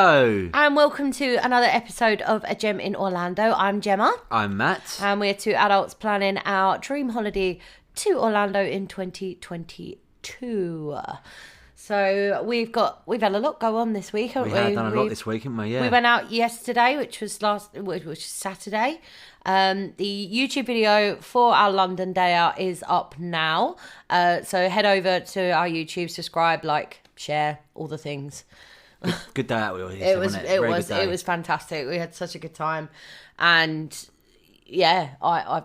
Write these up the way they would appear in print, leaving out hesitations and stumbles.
Hello. And welcome to another episode of A Gem in Orlando. I'm Gemma. I'm Matt. And we're two adults planning our dream holiday to Orlando in 2022. So we've had a lot go on this week, haven't we? We've done a lot this week, haven't we? Yeah. We went out yesterday, which was Saturday. The YouTube video for our London day out is up now. So head over to our YouTube, subscribe, like, share, all the things. Good day out. It was fantastic. We had such a good time, and yeah, I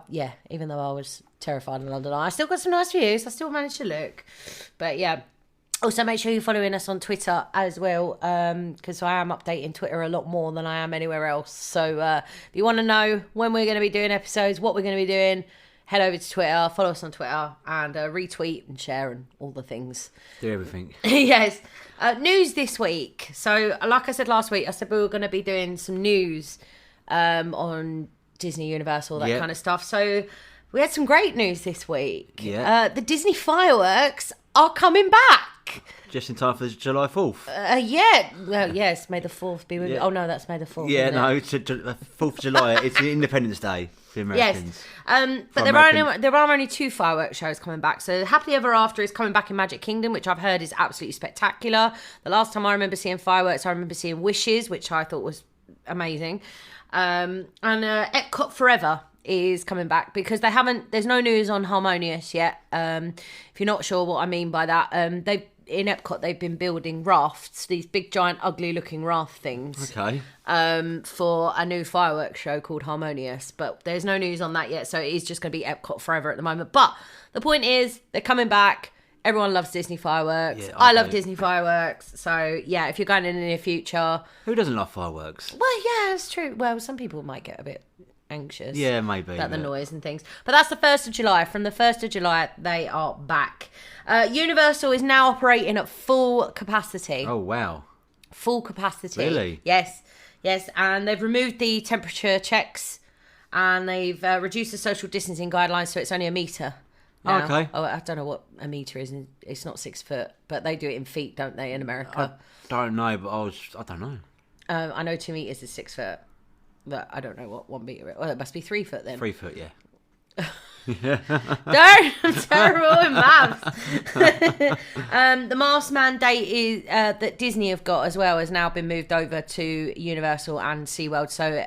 even though I was terrified in London, I still got some nice views. I still managed to look, but yeah. Also, make sure you're following us on Twitter as well, because I am updating Twitter a lot more than I am anywhere else. So if you want to know when we're going to be doing episodes, what we're going to be doing, head over to Twitter, follow us on Twitter, and retweet and share and all the things. Do everything. Yes. News this week. So, like I said last week, I said we were going to be doing some news on Disney, Universal, that kind of stuff. So, we had some great news this week. Yeah. The Disney fireworks are coming back. Just in time for July 4th. Yeah. Well, yes, May the 4th be with you. Oh, no, that's May the 4th. Yeah, no, it's 4th of July. It's Independence Day for Americans. Yes. But there are only two fireworks shows coming back. So Happily Ever After is coming back in Magic Kingdom, which I've heard is absolutely spectacular. The last time I remember seeing fireworks, I remember seeing Wishes, which I thought was amazing. And Epcot Forever is coming back because there's no news on Harmonious yet. If you're not sure what I mean by that, in Epcot they've been building rafts, these big giant ugly looking raft things. Okay. For a new fireworks show called Harmonious, but there's no news on that yet, so it is just going to be Epcot Forever at the moment. But the point is, they're coming back. Everyone loves Disney fireworks. Yeah, I love Disney fireworks. So, yeah, if you're going in the near future... Who doesn't love fireworks? Well, yeah, it's true. Well, some people might get a bit anxious. Yeah, maybe. About the noise and things. But that's the 1st of July. From the 1st of July, they are back. Universal is now operating at full capacity. Oh, wow. Full capacity. Really? Yes. And they've removed the temperature checks and they've reduced the social distancing guidelines, so it's only a metre. Now. Okay. Oh, I don't know what a metre is. It's not 6 foot, but they do it in feet, don't they, in America? I don't know, but I don't know. I know 2 metres is 6 foot, but I don't know what 1 metre is. Well, it must be 3 foot then. 3 foot, yeah. I'm terrible in maths. The mask mandate is that Disney have got as well has now been moved over to Universal and SeaWorld. So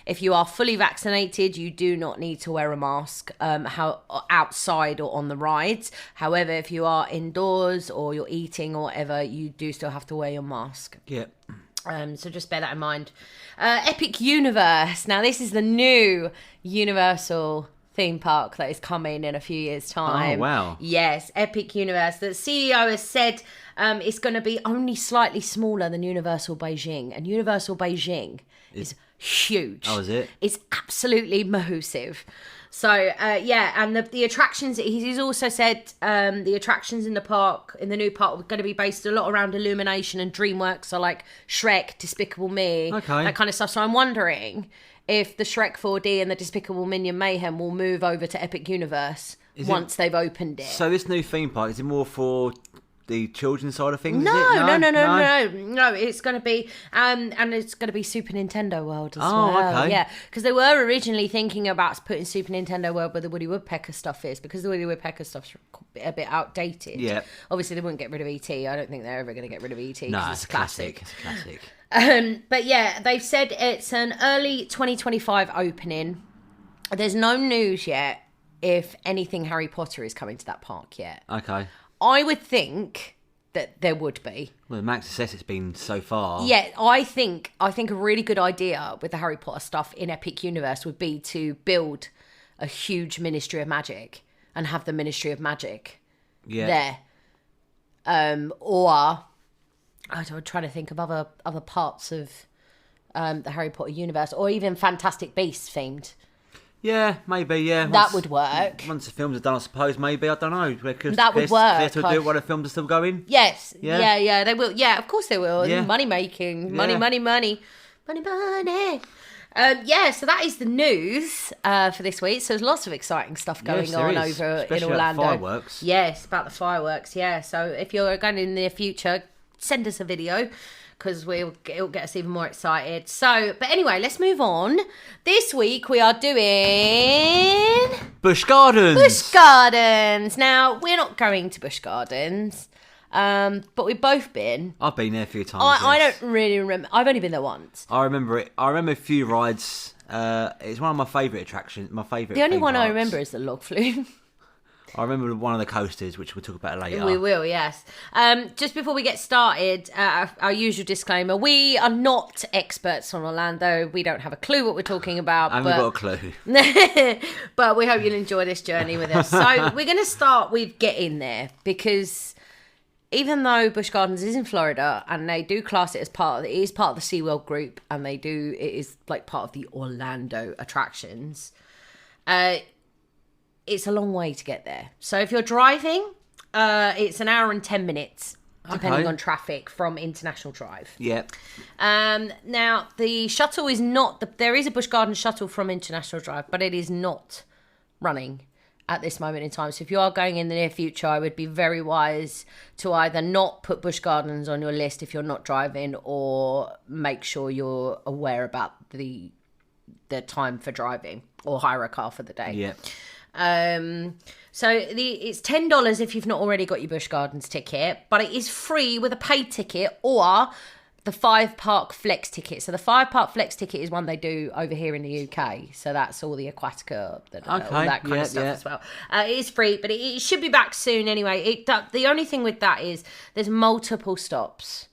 if you are fully vaccinated, you do not need to wear a mask outside or on the rides. However, if you are indoors or you're eating or whatever, you do still have to wear your mask. Yeah. So just bear that in mind. Epic Universe. Now, this is the new Universal theme park that is coming in a few years' time. Oh, wow. Yes, Epic Universe. The CEO has said it's going to be only slightly smaller than Universal Beijing. And Universal Beijing is huge. Oh, is it? It's absolutely massive. So, and the attractions, he's also said the attractions in the park, in the new park, are going to be based a lot around Illumination and DreamWorks, so like Shrek, Despicable Me, that kind of stuff. So I'm wondering if the Shrek 4D and the Despicable Minion Mayhem will move over to Epic Universe once they've opened it. So this new theme park, is it more for the children's side of things? No. It's going to be, and it's going to be Super Nintendo World as well. Oh, okay. Yeah, because they were originally thinking about putting Super Nintendo World where the Woody Woodpecker stuff is, because the Woody Woodpecker stuff's a bit outdated. Yeah. Obviously, they wouldn't get rid of E.T. I don't think they're ever going to get rid of E.T. No, it's classic. It's a classic. But yeah, they've said it's an early 2025 opening. There's no news yet if anything Harry Potter is coming to that park yet. Okay. I would think that there would be. Well, the max success it's been so far. Yeah, I think a really good idea with the Harry Potter stuff in Epic Universe would be to build a huge Ministry of Magic and have the Ministry of Magic there. Or I'm trying to think of other parts of the Harry Potter universe, or even Fantastic Beasts themed. Yeah, maybe, yeah. That would work. Once the films are done, I suppose, maybe, I don't know. That would work. They still do it while the films are still going? Yes. Yeah, they will. Yeah, of course they will. Yeah. Money making. Money. So that is the news for this week. So there's lots of exciting stuff going on over especially in Orlando. About the fireworks. Yes, about the fireworks, yeah. So if you're going in the near future, send us a video. because it'll get us even more excited. So, but anyway, let's move on. This week we are doing Busch Gardens. Busch Gardens. Now, we're not going to Busch Gardens, but we've both been. I've been there a few times. I don't really remember. I've only been there once. I remember it. I remember a few rides. It's one of my favourite attractions. My favourite. The only one parks. I remember is the log flume. I remember one of the coasters, which we'll talk about later. We will, yes. Just before we get started, our usual disclaimer: we are not experts on Orlando. We don't have a clue what we're talking about. I haven't got a clue. But we hope you'll enjoy this journey with us. So we're going to start with getting there, because even though Busch Gardens is in Florida and they do class it as part of it is part of the SeaWorld group, and it is like part of the Orlando attractions. It's a long way to get there. So if you're driving, it's an hour and 10 minutes, depending on traffic from International Drive. Yeah. Now, the shuttle is not... there is a Busch Gardens shuttle from International Drive, but it is not running at this moment in time. So if you are going in the near future, I would be very wise to either not put Busch Gardens on your list if you're not driving, or make sure you're aware about the time for driving, or hire a car for the day. Yeah. So it's $10 if you've not already got your Busch Gardens ticket, but it is free with a paid ticket or the 5-park flex ticket. So the 5-park flex ticket is one they do over here in the UK. So that's all the Aquatica, all that kind of stuff as well. It is free, but it should be back soon anyway. The only thing with that is there's multiple stops.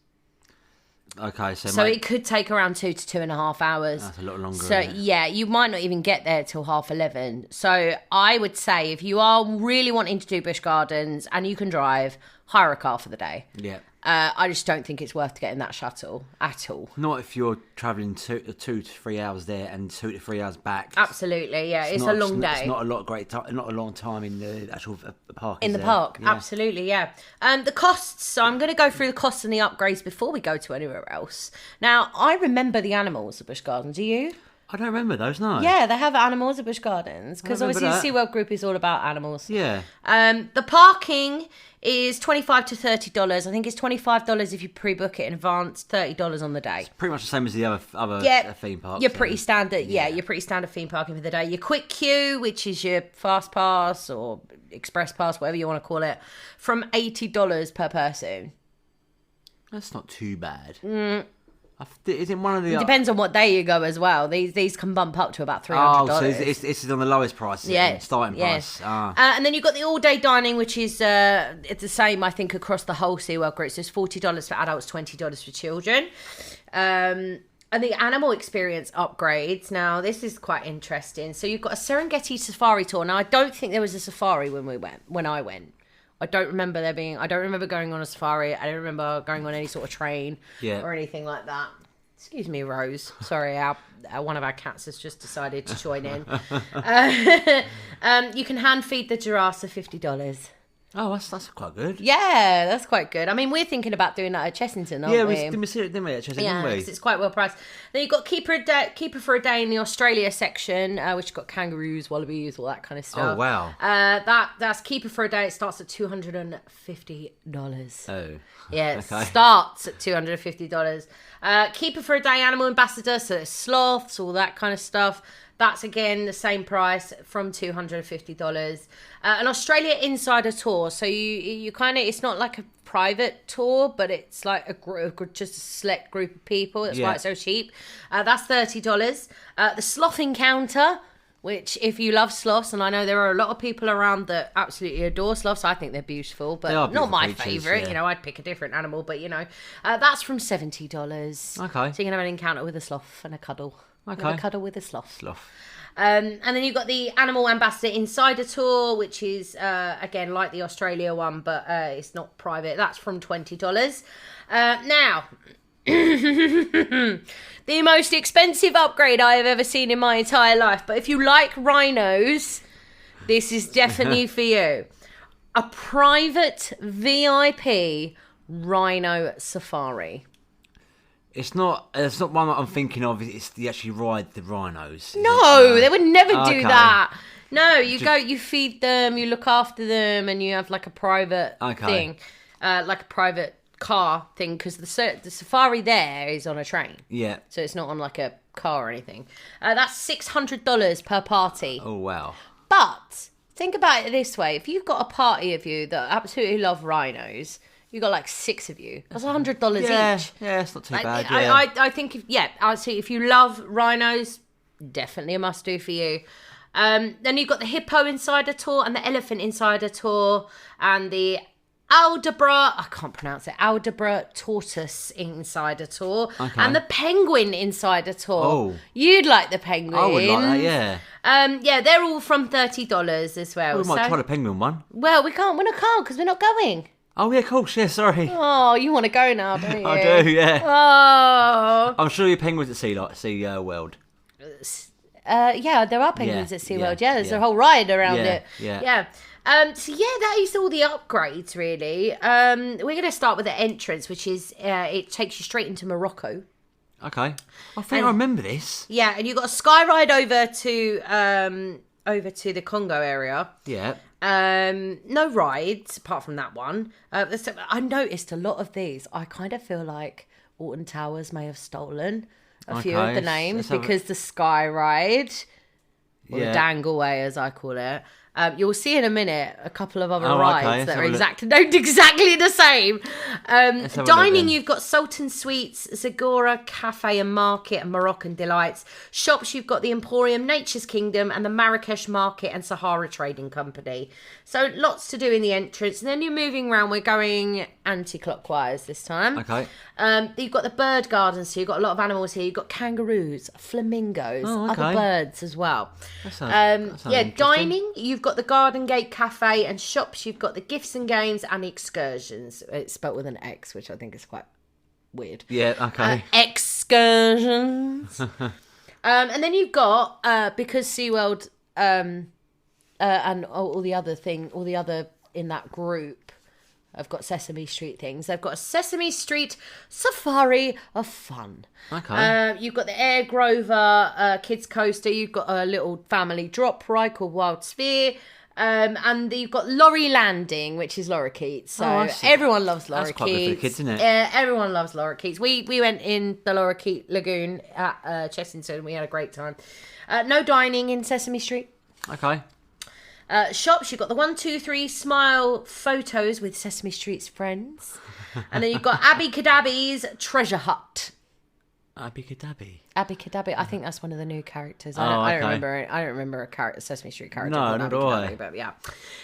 Okay, so it could take around 2 to 2.5 hours. That's a lot longer. So yeah, you might not even get there till 11:30. So I would say if you are really wanting to do Busch Gardens and you can drive, hire a car for the day. Yeah. I just don't think it's worth getting that shuttle at all. Not if you're travelling 2 to 3 hours there and 2 to 3 hours back. Absolutely, yeah. It's a long day. It's not a lot not a long time in the actual park. In the park, yeah. Absolutely, yeah. The costs. So I'm going to go through the costs and the upgrades before we go to anywhere else. Now, I remember the animals at Busch Gardens. Do you? I don't remember those, no. Yeah, they have animals at Busch Gardens, because obviously the SeaWorld group is all about animals. Yeah. The parking is $25 to $30. I think it's $25 if you pre-book it in advance, $30 on the day. It's pretty much the same as the other theme parks. You're pretty standard. Yeah, you're pretty standard theme parking for the day. Your quick queue, which is your fast pass or express pass, whatever you want to call it, from $80 per person. That's not too bad. Is it one of the... It depends on what day you go as well. These can bump up to about $300. Oh, so this is on the lowest price, starting price. And then you've got the all-day dining, which is it's the same, I think, across the whole SeaWorld group. So it's $40 for adults, $20 for children. And the animal experience upgrades. Now, this is quite interesting. So you've got a Serengeti safari tour. Now, I don't think there was a safari when I went. I don't remember going on a safari. I don't remember going on any sort of train or anything like that. Excuse me, Rose. Sorry, one of our cats has just decided to join in. You can hand feed the giraffes for $50. Oh, that's quite good. Yeah, that's quite good. I mean, we're thinking about doing that at Chessington, aren't we? Yeah, didn't we at Chessington, yeah, didn't we? Because it's quite well priced. Then you've got keeper for a day in the Australia section, which has got kangaroos, wallabies, all that kind of stuff. Oh, wow. That's keeper for a day. It starts at $250. Oh. Yeah, it starts at $250. Keeper for a day animal ambassador, so there's sloths, all that kind of stuff. That's, again, the same price from $250. An Australia Insider tour. So you kind of... It's not like a private tour, but it's like just a select group of people. That's why it's so cheap. That's $30. The Sloth Encounter, which, if you love sloths, and I know there are a lot of people around that absolutely adore sloths. I think they're beautiful, but not my favourite. Yeah. You know, I'd pick a different animal, but, that's from $70. Okay. So you can have an encounter with a sloth and a cuddle. Okay. Have a cuddle with a sloth. And then you've got the Animal Ambassador Insider Tour, which is, again, like the Australia one, but it's not private. That's from $20. Now, the most expensive upgrade I have ever seen in my entire life. But if you like rhinos, this is definitely for you. A private VIP rhino safari. It's not one that I'm thinking of. It's the actually ride the rhinos. No, they would never do that. No, you feed them, you look after them, and you have like a private thing, like a private car thing because the safari there is on a train. Yeah. So it's not on like a car or anything. That's $600 per party. Oh, wow. But think about it this way. If you've got a party of you that absolutely love rhinos, you've got like 6 of you. That's $100 each. Yeah, it's not too bad. Yeah. I think, I'd say if you love rhinos, definitely a must do for you. Then you've got the Hippo Insider Tour and the Elephant Insider Tour and the Aldabra Tortoise Insider Tour and the Penguin Insider Tour. Oh. You'd like the Penguin. I would like that, yeah. They're all from $30 as well. We might try the Penguin one. Well, we can't because we're not going. Oh, yeah, of course, yeah, sorry. Oh, you want to go now, don't you? I do, yeah. Oh. I'm sure your penguins at Sea World. Yeah, there are penguins at SeaWorld. Yeah, there's a whole ride around it. Yeah. So that is all the upgrades, really. We're going to start with the entrance, which is it takes you straight into Morocco. Okay, I think I remember this. Yeah, and you've got a sky ride over to the Congo area. Yeah. No rides apart from that one. I noticed a lot of these. I kind of feel like Alton Towers may have stolen a few of the names because the sky ride, or the Dangleway as I call it. You'll see in a minute a couple of other rides that are exactly the same. Dining, you've got Sultan Suites, Zagora Cafe and Market and Moroccan Delights. Shops, you've got the Emporium, Nature's Kingdom and the Marrakesh Market and Sahara Trading Company. So lots to do in the entrance. And then you're moving around. We're going anti-clockwise this time. Okay. You've got the bird gardens, so you've got a lot of animals here. You've got kangaroos, flamingos, other birds as well. That sounds dining, you've got the Garden Gate Cafe, and shops, you've got the gifts and games and the excursions. It's spelt with an X, which I think is quite weird. Yeah, okay. Excursions. And then you've got, because SeaWorld and all the other in that group, I've got Sesame Street things. They've got a Sesame Street Safari of Fun. Okay. You've got the Air Grover Kids Coaster. You've got a little family drop ride called Wild Sphere. And you've got Lorry Landing, which is lorikeets. So everyone loves lorikeets. That's quite good for the kids, isn't it? Everyone loves lorikeets. We went in the Lorikeet Lagoon at Chessington. We had a great time. No dining in Sesame Street. Okay. Shops, you've got the 1, 2, 3 smile photos with Sesame Street's friends. And then you've got Abby Cadabby's Treasure Hut. Abby Cadabby. I think that's one of the new characters. I don't remember a Sesame Street character. No, not do I. But yeah.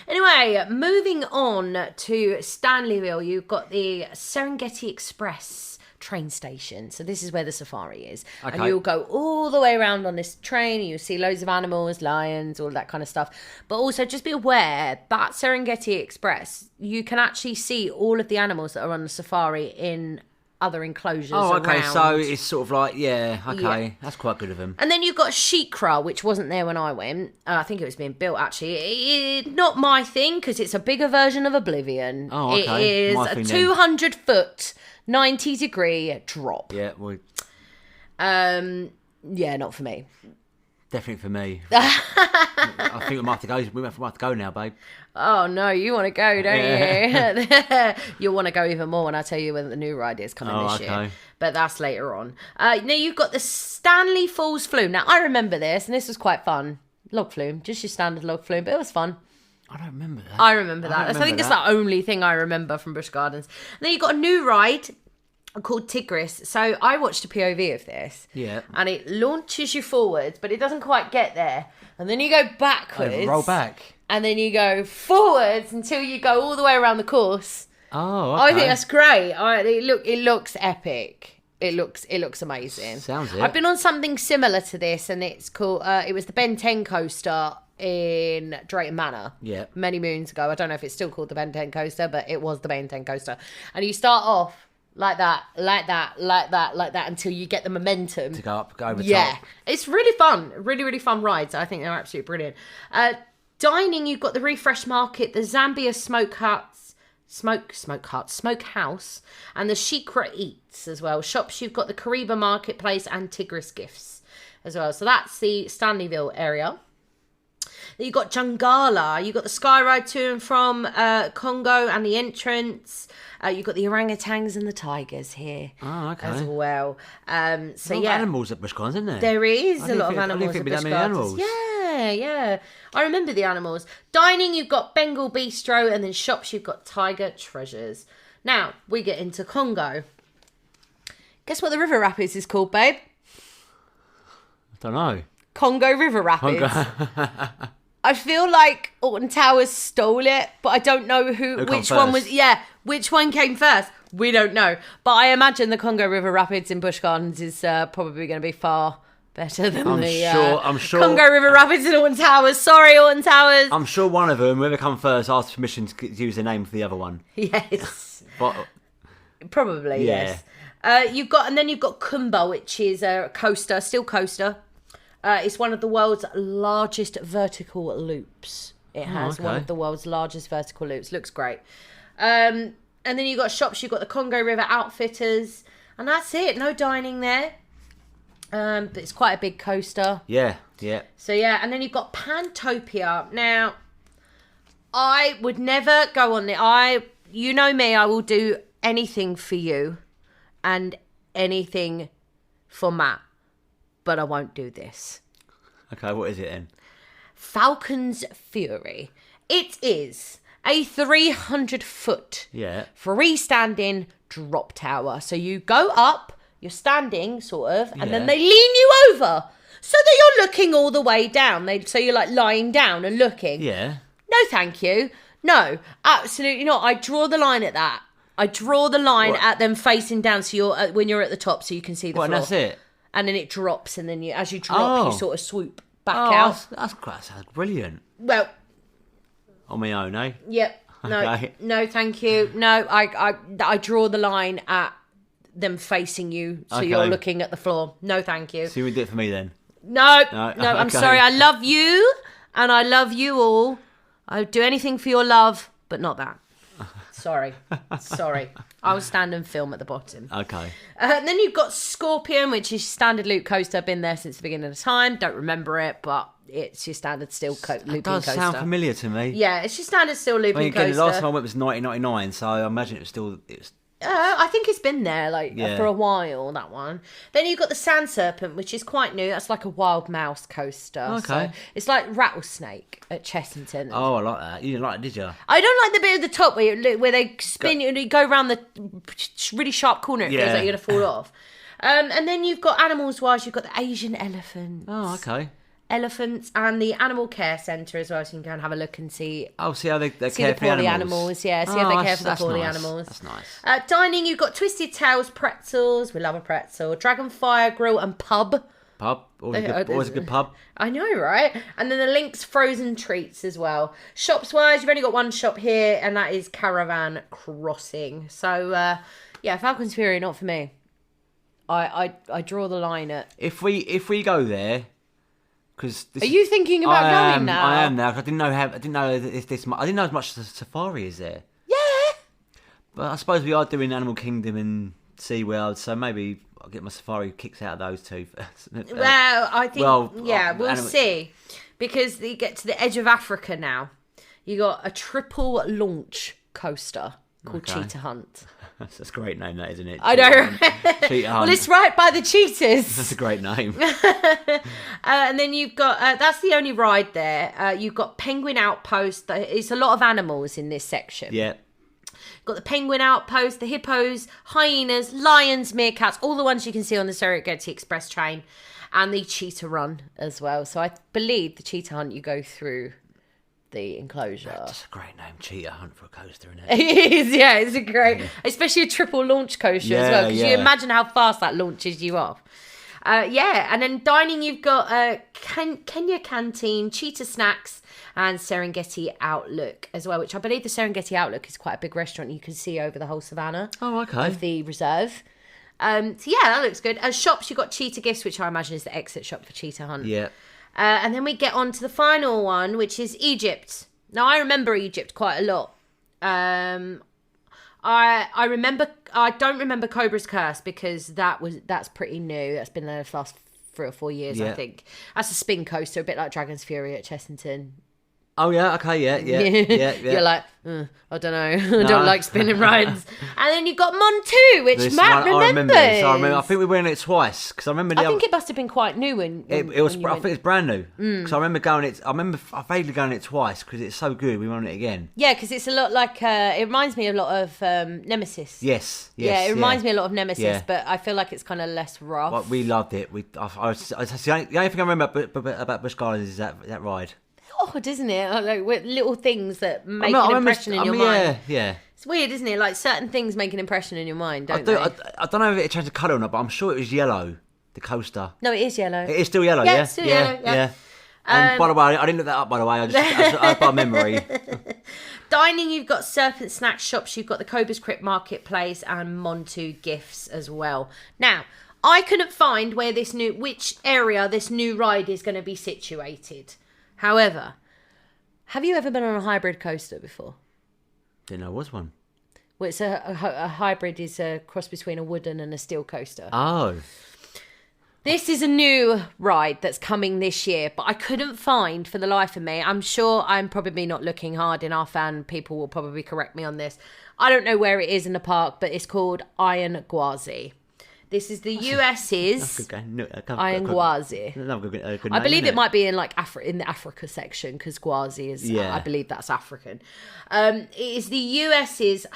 Anyway, moving on to Stanleyville, you've got the Serengeti Express train station. So this is where the safari is. Okay. And you'll go all the way around on this train. You'll see loads of animals, lions, all that kind of stuff. But also just be aware that Serengeti Express, you can actually see all of the animals that are on the safari in other enclosures around. So it's sort of like, that's quite good of them. And then you've got Shikra, which wasn't there when I went. I think it was being built, actually. Not my thing, because it's a bigger version of Oblivion. Oh, okay. It is a 200-foot, 90-degree drop. Yeah, well... yeah, not for me. Definitely for me. I think we might have to go now, babe. Oh, no, you want to go, don't you? You'll want to go even more when I tell you when the new ride is coming this year. But that's later on. Now, you've got the Stanley Falls Flume. Now, I remember this, and this was quite fun. Log flume, just your standard log flume, but it was fun. I don't remember that. I remember that. I think it's the only thing I remember from Busch Gardens. And then you've got a new ride called Tigris. So I watched a POV of this. Yeah. And it launches you forwards, but it doesn't quite get there. And then you go backwards. Roll back. And then you go forwards until you go all the way around the course. Oh, okay. I think that's great. It looks epic. It looks amazing. Sounds it. I've been on something similar to this, and it's called. It was the Ben 10 coaster in Drayton Manor. Yeah. Many moons ago. I don't know if it's still called the Ben 10 coaster, but it was the Ben 10 coaster. And you start off like that, until you get the momentum to go over top. Yeah, it's really fun. Really, really fun rides. I think they're absolutely brilliant. Dining, you've got the Refresh Market, the Zambia Smokehouse, and the Shikra Eats as well. Shops, you've got the Kariba Marketplace and Tigris Gifts as well. So that's the Stanleyville area. Then you've got Jungala. You've got the sky ride to and from Congo and the entrance. You've got the orangutans and the tigers here as well. Animals at Busch Gardens, isn't there? There is a lot of animals at Busch Gardens. Yeah. I remember the animals. Dining, you've got Bengal Bistro, and then shops, you've got Tiger Treasures. Now, we get into Congo. Guess what the river rapids is called, babe? I don't know. Congo River Rapids. I feel like Alton Towers stole it, but I don't know which one was. Yeah, which one came first? We don't know. But I imagine the Congo River Rapids in Busch Gardens is probably going to be far better than I'm sure Congo River Rapids in Alton Towers. Sorry, Alton Towers. I'm sure one of them, whoever come first, asked permission to use the name for the other one. Yes. But, probably, yes. You've got Kumba, which is a coaster, steel coaster. It's one of the world's largest vertical loops. It has one of the world's largest vertical loops. Looks great. And then you've got shops. You've got the Congo River Outfitters. And that's it. No dining there. But it's quite a big coaster. Yeah. So, and then you've got Pantopia. Now, I would never go on it. You know me, I will do anything for you and anything for Matt. But I won't do this. Okay, what is it then? Falcon's Fury. It is a 300-foot freestanding drop tower. So you go up, you're standing sort of, and then they lean you over so that you're looking all the way down. So you're like lying down and looking. Yeah. No, thank you. No, absolutely not. I draw the line at that. I draw the line at them facing down. So you're when you're at the top, so you can see the floor. And that's it. And then it drops, and then as you drop, you sort of swoop back out. That sounds brilliant. Well, on my own, eh? Yep. No, thank you. No, I draw the line at them facing you, so you're looking at the floor. No, thank you. So you would do it for me then? No, I'm sorry. I love you, and I love you all. I would do anything for your love, but not that. Sorry. I will stand and film at the bottom. Okay. And then you've got Scorpion, which is standard loop coaster. Been there since the beginning of time. Don't remember it, but it's your standard steel looping coaster. It does sound familiar to me. Yeah, it's your standard steel looping coaster. The last time I went was 1999, so I imagine it was I think it's been there for a while, that one. Then you've got the Sand Serpent, which is quite new. That's like a wild mouse coaster. Okay. So it's like Rattlesnake at Chessington. Oh, I like that. You didn't like it, did you? I don't like the bit at the top where they spin and you go around the really sharp corner. It feels like you're going to fall off. And then you've got animals-wise, you've got the Asian elephants. Oh, okay. Elephants and the animal care centre as well, so you can go and have a look and see. Oh, see how they care for the animals. Yeah, see how they care for the poorly animals. That's nice. Dining, you've got Twisted Tails pretzels. We love a pretzel. Dragonfire Grill and Pub. Always a good pub. I know, right? And then the Lynx frozen treats as well. Shops wise, you've only got one shop here, and that is Caravan Crossing. So Falcon's Fury, not for me. I draw the line at. If we go there. Are you thinking about going now? I am now. I didn't know I didn't know as much as safari is there. Yeah. But I suppose we are doing Animal Kingdom and SeaWorld, so maybe I'll get my safari kicks out of those two. Well, I think we'll see, because you get to the edge of Africa now. You got a triple launch coaster called Cheetah Hunt. That's a great name, that, isn't it? I know. Cheetah Hunt. Well, it's right by the cheetahs. That's a great name. And then you've got, that's the only ride there. You've got Penguin Outpost. It's a lot of animals in this section. Yeah. Got the Penguin Outpost, the hippos, hyenas, lions, meerkats, all the ones you can see on the Serengeti Express train, and the Cheetah Run as well. So I believe the Cheetah Hunt, you go through the enclosure. That's a great name, Cheetah Hunt, for a coaster, isn't it? It is, yeah. It's a great, especially a triple launch coaster as well, because you imagine how fast that launches you off. And then dining, you've got Kenya Canteen, Cheetah Snacks, and Serengeti Outlook as well, which I believe the Serengeti Outlook is quite a big restaurant you can see over the whole savannah of the reserve. That looks good. As shops, you've got Cheetah Gifts, which I imagine is the exit shop for Cheetah Hunt. Yeah. And then we get on to the final one, which is Egypt. Now, I remember Egypt quite a lot. I don't remember Cobra's Curse, because that's pretty new. That's been there the last 3 or 4 years, I think. That's a spin coaster, a bit like Dragon's Fury at Chessington. Oh, yeah, okay, yeah. You're like, I don't know, I don't like spinning rides. And then you've got Montu, which Matt remembers. I remember. I think we went on it twice, because I remember... I think it must have been quite new when I think it's brand new, because I remember vaguely going on it twice, because it's so good, we went on it again. Yeah, because it's a lot like, it reminds me a lot of Nemesis. Yes, yeah, it reminds me a lot of Nemesis, but I feel like it's kind of less rough. Well, we loved it. The only thing I remember about Busch Gardens is that ride. Odd, isn't it? Like with little things that make an impression in your mind. Yeah. It's weird, isn't it? Like certain things make an impression in your mind, don't they? I don't know if it changed the colour or not, but I'm sure it was yellow, the coaster. No, it is yellow. It is still yellow, yeah? It's still yellow, yeah. And by the way, I didn't look that up, by the way. I by memory. Dining, you've got Serpent Snack Shops, you've got the Cobra's Crypt Marketplace, and Montu Gifts as well. Now, I couldn't find which area this new ride is going to be situated. However, have you ever been on a hybrid coaster before? Didn't know there was one. Well, it's a hybrid is a cross between a wooden and a steel coaster. Oh. This is a new ride that's coming this year, but I couldn't find for the life of me. I'm sure I'm probably not looking hard enough, and people will probably correct me on this. I don't know where it is in the park, but it's called Iron Gwazi. This is the US's Iron Gwazi. I believe it might be in like in the Africa section, because Gwazi is, I believe that's African. It is the US's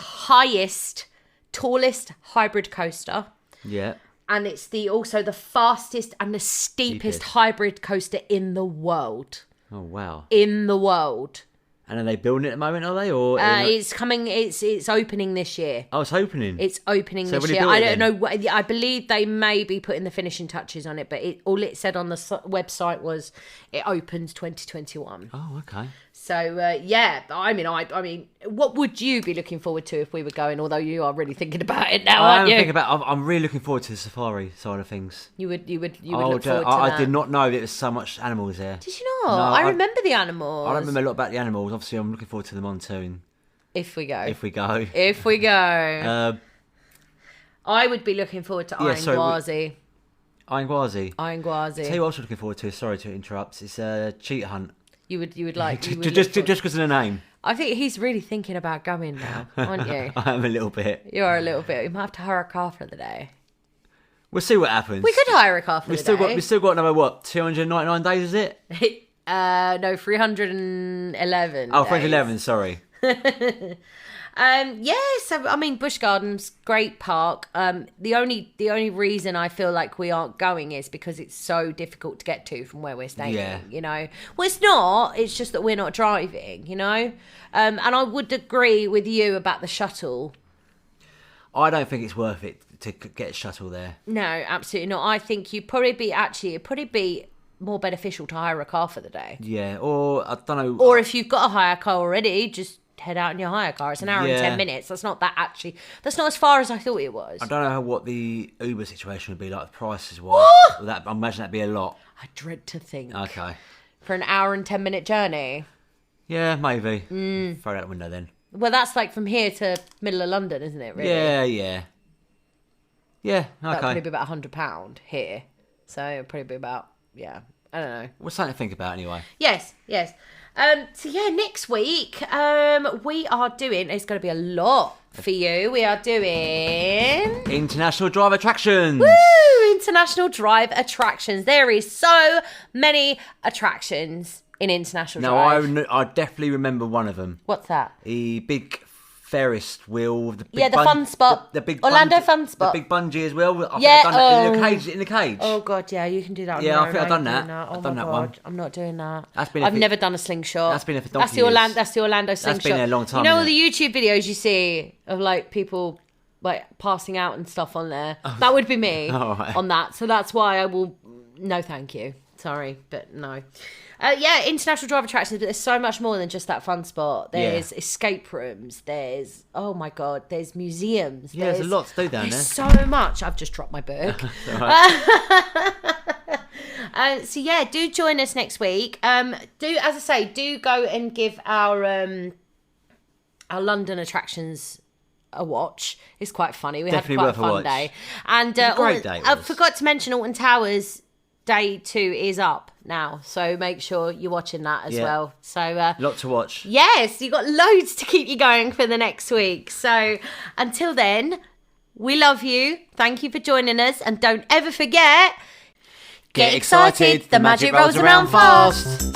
tallest hybrid coaster. Yeah. And it's also the fastest and the steepest hybrid coaster in the world. Oh, wow. In the world. And are they building it at the moment, are they? Or it's coming, it's opening this year. Oh, it's opening? It's opening this year. I don't know. I believe they may be putting the finishing touches on it, but all it said on the website was it opens 2021. Oh, okay. So, I mean, what would you be looking forward to if we were going, although you are really thinking about it now, aren't you? I'm really looking forward to the safari side of things. You would look forward to that? I did not know there was so much animals there. Did you not? No, I remember the animals. I don't remember a lot about the animals. Obviously, I'm looking forward to them on too. If we go. I would be looking forward to Iron Gwazi. Iron Gwazi? Iron Gwazi. Tell you what I was looking forward to, sorry to interrupt, it's a cheetah hunt. You would like... just because of the name. I think he's really thinking about going now, aren't you? I am a little bit. You are a little bit. We might have to hire a car for the day. We'll see what happens. We could hire a car for the day. We've still got another, 299 days, is it? No, 311 Oh, 311, sorry. So I mean, Busch Gardens, great park. The only reason I feel like we aren't going is because it's so difficult to get to from where we're staying. Yeah. You know, well, it's not. It's just that we're not driving. You know, and I would agree with you about the shuttle. I don't think it's worth it to get a shuttle there. No, absolutely not. I think it'd probably be more beneficial to hire a car for the day. Yeah, or I don't know. Or if you've got a hire car already, just head out in your hire car. It's an hour and 10 minutes. That's not as far as I thought it was. I don't know what the Uber situation would be like, the prices wise. I imagine that'd be a lot. I dread to think. Okay. For an hour and 10 minute journey. Yeah, maybe. Throw it out the window then. Well, that's like from here to middle of London, isn't it, really? Yeah, okay. That'd probably be about £100 here. So it'd probably be about, I don't know. Well, something to think about anyway. Yes. Next week, we are doing, it's going to be a lot for you. We are doing... International Drive Attractions. Woo! International Drive Attractions. There is so many attractions in International Drive. No, I definitely remember one of them. What's that? The big Ferris wheel. The fun spot. The big Orlando fun spot. The big bungee as well. I've done that in the cage. Oh God, yeah, you can do that. I think I've done that. Oh I've done that one. I'm not doing that. I've never done a slingshot. That's been there for That's the Orlando slingshot. That's been there a long time. You know all the YouTube videos you see of like people like passing out and stuff on there. That would be me on that. So that's why I will. No, thank you. Sorry, but no. International Drive Attractions, but there's so much more than just that fun spot. There's escape rooms. There's, oh my God, there's museums. There's a lot to do down there. There's so much. I've just dropped my book. Do join us next week. Do go and give our London attractions a watch. It's quite funny. We Definitely had quite a fun day. And great day. I forgot to mention Alton Towers day 2 is up now, so make sure you're watching that as well. So lot to watch. Yes, you've got loads to keep you going for the next week. So until then, we love you. Thank you for joining us, and don't ever forget, get excited, the magic rolls around fast.